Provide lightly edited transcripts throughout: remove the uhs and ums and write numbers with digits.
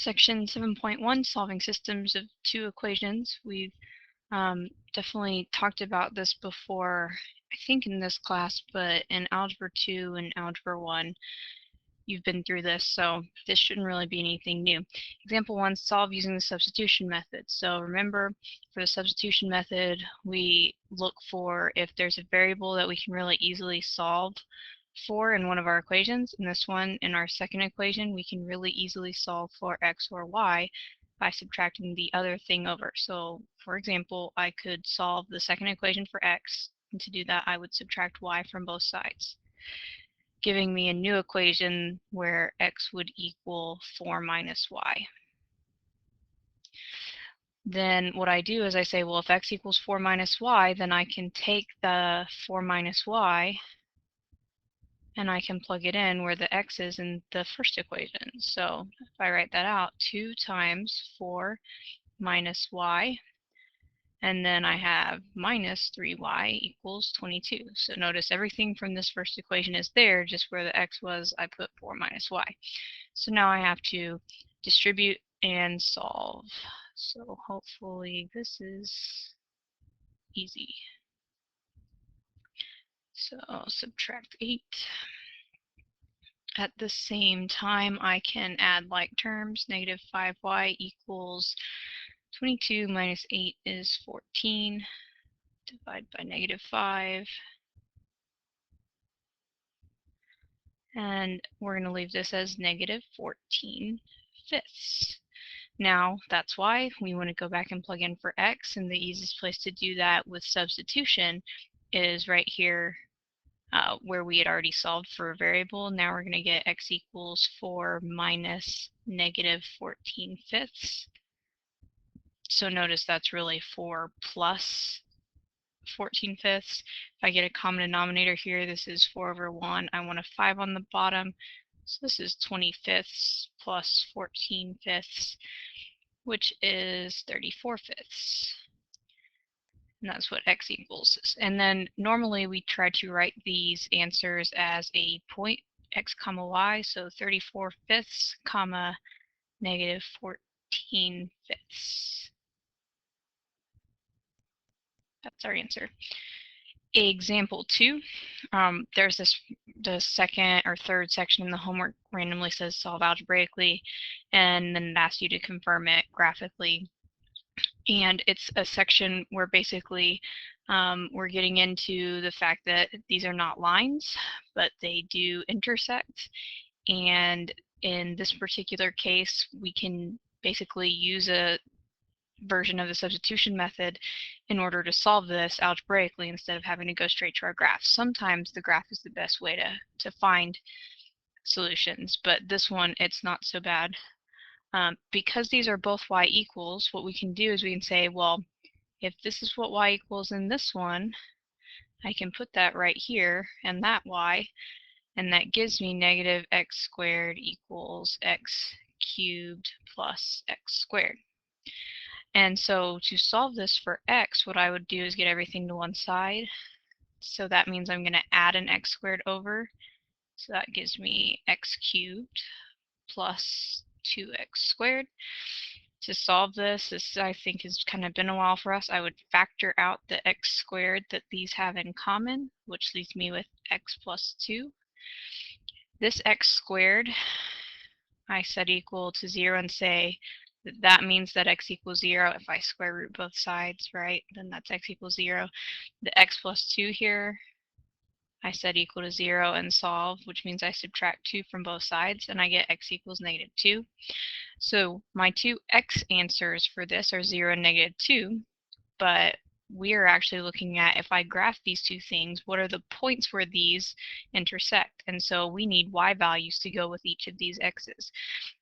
Section 7.1, solving systems of two equations. We've definitely talked about this before, I think in this class, but in Algebra 2 and Algebra 1, you've been through this, so this shouldn't really be anything new. Example 1, solve using the substitution method. So remember, for the substitution method, we look for if there's a variable that we can really easily solve for in one of our equations. In this one, in our second equation, we can really easily solve for x or y by subtracting the other thing over. So, for example, I could solve the second equation for x, and to do that, I would subtract y from both sides, giving me a new equation where x would equal 4 minus y. Then what I do is I say, well, if x equals 4 minus y, then I can take the 4 minus y and I can plug it in where the x is in the first equation. So if I write that out, 2 times 4 minus y, and then I have minus 3y equals 22. So notice everything from this first equation is there, just where the x was, I put 4 minus y. So now I have to distribute and solve. So hopefully this is easy. So subtract 8. At the same time, I can add like terms. Negative 5y equals 22 minus 8 is 14. Divide by negative 5. And we're going to leave this as negative 14 fifths. Now, that's why we want to go back and plug in for x, and the easiest place to do that with substitution is right here where we had already solved for a variable. Now we're going to get x equals 4 minus negative 14 fifths. So notice that's really 4 plus 14 fifths. If I get a common denominator here, this is 4 over 1. I want a 5 on the bottom. So this is 20 fifths plus 14 fifths, which is 34 fifths. And that's what x equals. And then normally we try to write these answers as a point, x comma y, so 34 fifths comma negative 14 fifths. That's our answer. Example 2, there's the second or third section in the homework randomly says solve algebraically, and then it asks you to confirm it graphically. And it's a section where basically we're getting into the fact that these are not lines, but they do intersect. And in this particular case, we can basically use a version of the substitution method in order to solve this algebraically instead of having to go straight to our graph. Sometimes the graph is the best way to find solutions, but this one, it's not so bad. Because these are both y equals, what we can do is we can say, well, if this is what y equals in this one, I can put that right here and that y, and that gives me negative x squared equals x cubed plus x squared. And so to solve this for x, what I would do is get everything to one side. So that means I'm going to add an x squared over. So that gives me x cubed plus 2x squared. To solve this I think has kind of been a while for us. I would factor out the x squared that these have in common, which leaves me with x plus 2. This x squared I set equal to 0 and say that means that x equals 0. If I square root both sides, right, then that's x equals 0. The x plus 2 here, I set equal to 0 and solve, which means I subtract 2 from both sides, and I get x equals negative 2. So my two x answers for this are 0 and negative 2, but we are actually looking at, if I graph these two things, what are the points where these intersect? And so we need y values to go with each of these x's.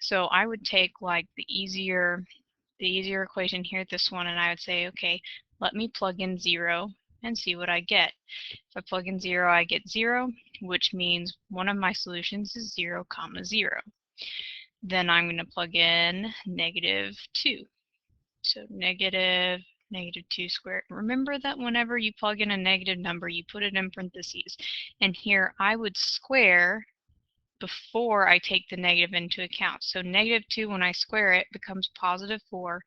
So I would take like the easier equation here, this one, and I would say, okay, let me plug in 0 and see what I get. If I plug in 0, I get 0, which means one of my solutions is 0, 0. Then I'm going to plug in negative 2. So negative 2 squared. Remember that whenever you plug in a negative number, you put it in parentheses. And here I would square before I take the negative into account. So -2, when I square it, becomes +4,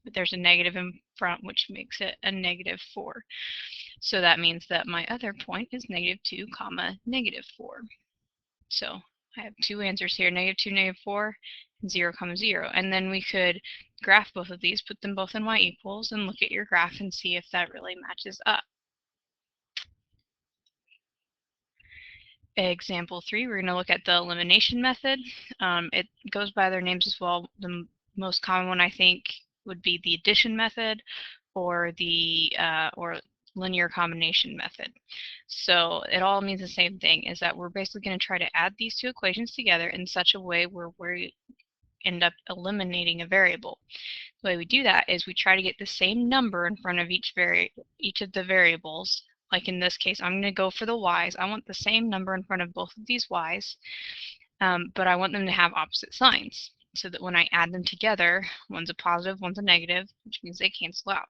but there's a negative in front, which makes it a -4. So that means that my other point is -2, -4. So I have two answers here, -2, -4, and 0, 0. And then we could graph both of these, put them both in y equals, and look at your graph and see if that really matches up. Example 3, we're going to look at the elimination method. It goes by their names as well. The most common one, I think, would be the addition method or the linear combination method. So it all means the same thing, is that we're basically going to try to add these two equations together in such a way where we end up eliminating a variable. The way we do that is we try to get the same number in front of each of the variables. Like in this case, I'm going to go for the y's. I want the same number in front of both of these y's, but I want them to have opposite signs, so that when I add them together, one's a positive, one's a negative, which means they cancel out.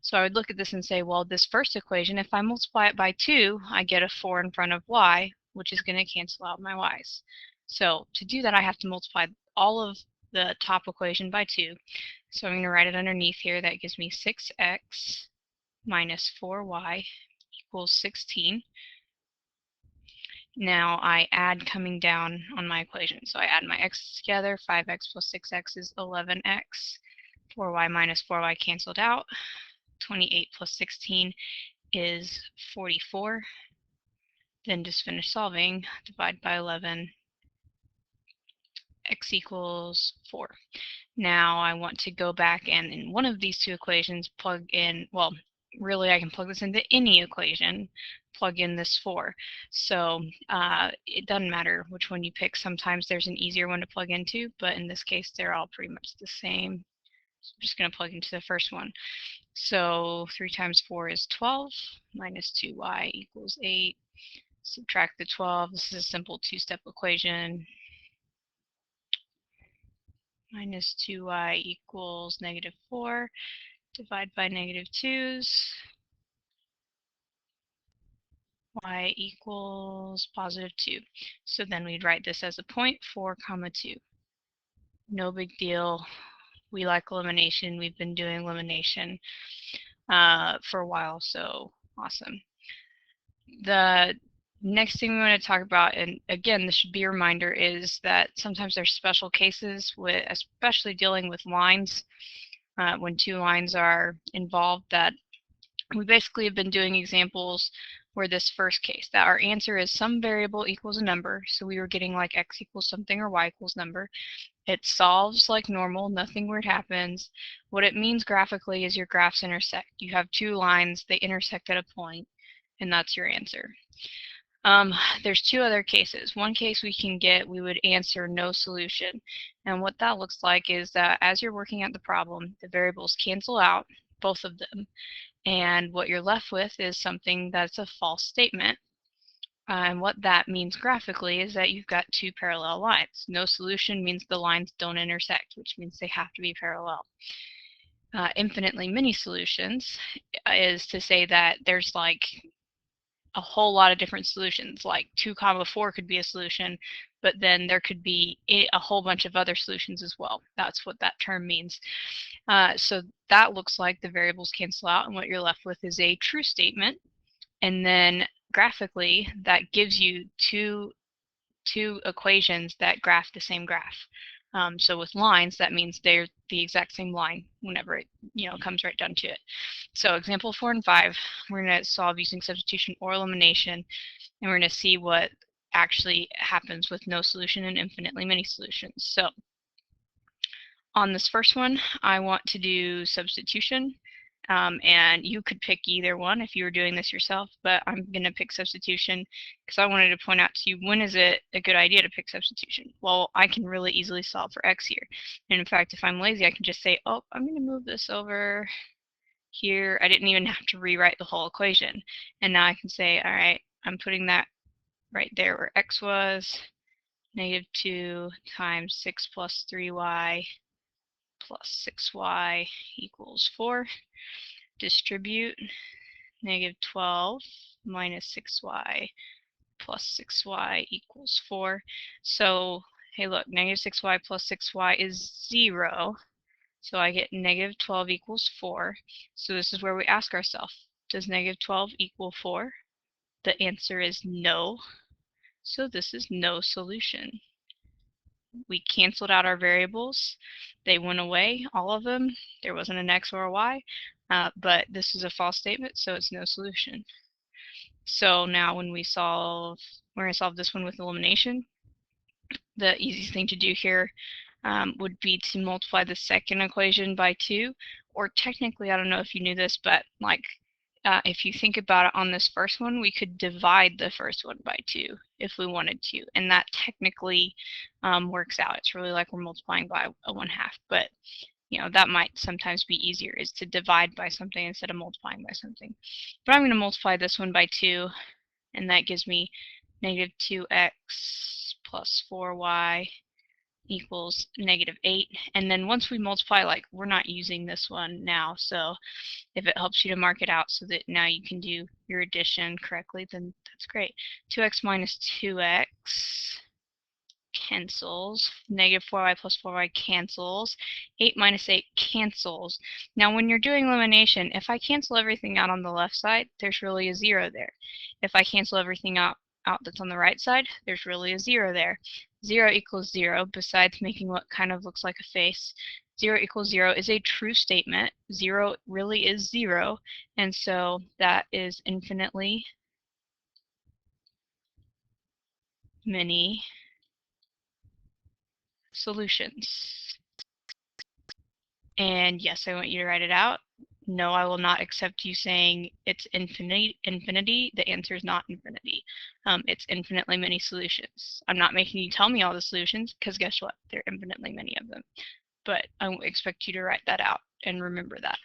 So I would look at this and say, well, this first equation, if I multiply it by 2, I get a 4 in front of y, which is going to cancel out my y's. So to do that, I have to multiply all of the top equation by 2. So I'm going to write it underneath here. That gives me 6x minus 4y equals 16. Now I add coming down on my equation. So I add my x's together. 5x plus 6x is 11x. 4y minus 4y canceled out. 28 plus 16 is 44. Then just finish solving. Divide by 11. X equals 4. Now I want to go back and in one of these two equations plug in, well, really I can plug this into any equation, plug in this 4. So it doesn't matter which one you pick. Sometimes there's an easier one to plug into, but in this case they're all pretty much the same. So I'm just going to plug into the first one. So 3 times 4 is 12, minus 2y equals 8. Subtract the 12. This is a simple two-step equation. Minus 2y equals -4. Divide by -2's. Y equals +2. So then we'd write this as a point, 4, 2. No big deal. We like elimination. We've been doing elimination for a while, so awesome. The next thing we want to talk about, and again, this should be a reminder, is that sometimes there's special cases with, especially dealing with lines, when two lines are involved, that we basically have been doing examples where this first case, that our answer is some variable equals a number, so we were getting like x equals something or y equals number. It solves like normal, nothing weird happens. What it means graphically is your graphs intersect. You have two lines, they intersect at a point, and that's your answer. There's two other cases. One case we would answer no solution. And what that looks like is that as you're working at the problem, the variables cancel out, both of them. And what you're left with is something that's a false statement. And what that means graphically is that you've got two parallel lines. No solution means the lines don't intersect, which means they have to be parallel. Infinitely many solutions is to say that there's like a whole lot of different solutions, like 2, 4 could be a solution, but then there could be a whole bunch of other solutions as well. That's what that term means. So that looks like the variables cancel out, and what you're left with is a true statement. And then graphically, that gives you two equations that graph the same graph. So with lines, that means they're the exact same line whenever it comes right down to it. So example 4 and 5, we're going to solve using substitution or elimination, and we're going to see what actually happens with no solution and infinitely many solutions. So on this first one, I want to do substitution. And you could pick either one if you were doing this yourself, but I'm going to pick substitution because I wanted to point out to you, when is it a good idea to pick substitution? Well, I can really easily solve for x here. And in fact, if I'm lazy, I can just say, oh, I'm going to move this over here. I didn't even have to rewrite the whole equation. And now I can say, all right, I'm putting that right there where x was, -2 times 6 plus 3y plus 6y equals 4. Distribute, -12 minus 6y plus 6y equals 4. So, hey look, negative 6y plus 6y is 0. So I get negative 12 equals 4. So this is where we ask ourselves, does negative 12 equal 4? The answer is no. So this is no solution. We canceled out our variables. They went away, all of them. There wasn't an x or a y, but this is a false statement, so it's no solution. So now when we're going to solve this one with elimination. The easiest thing to do here would be to multiply the second equation by 2, or technically, I don't know if you knew this, but like if you think about it on this first one, we could divide the first one by 2 if we wanted to, and that technically works out. It's really like we're multiplying by a 1/2, but you know, that might sometimes be easier, is to divide by something instead of multiplying by something. But I'm going to multiply this one by 2, and that gives me negative 2x plus 4y equals negative 8. And then once we multiply, like, we're not using this one now, so if it helps you to mark it out so that now you can do your addition correctly, then that's great. 2x minus 2x cancels. Negative 4y plus 4y cancels. 8 minus 8 cancels. Now when you're doing elimination, if I cancel everything out on the left side, there's really a 0 there. If I cancel everything out that's on the right side, there's really a 0 there. 0 equals 0, besides making what kind of looks like a face. 0 equals 0 is a true statement. 0 really is 0, and so that is infinitely many solutions. And yes, I want you to write it out. No, I will not accept you saying it's infinity. The answer is not infinity. It's infinitely many solutions. I'm not making you tell me all the solutions, because guess what? There are infinitely many of them. But I expect you to write that out and remember that.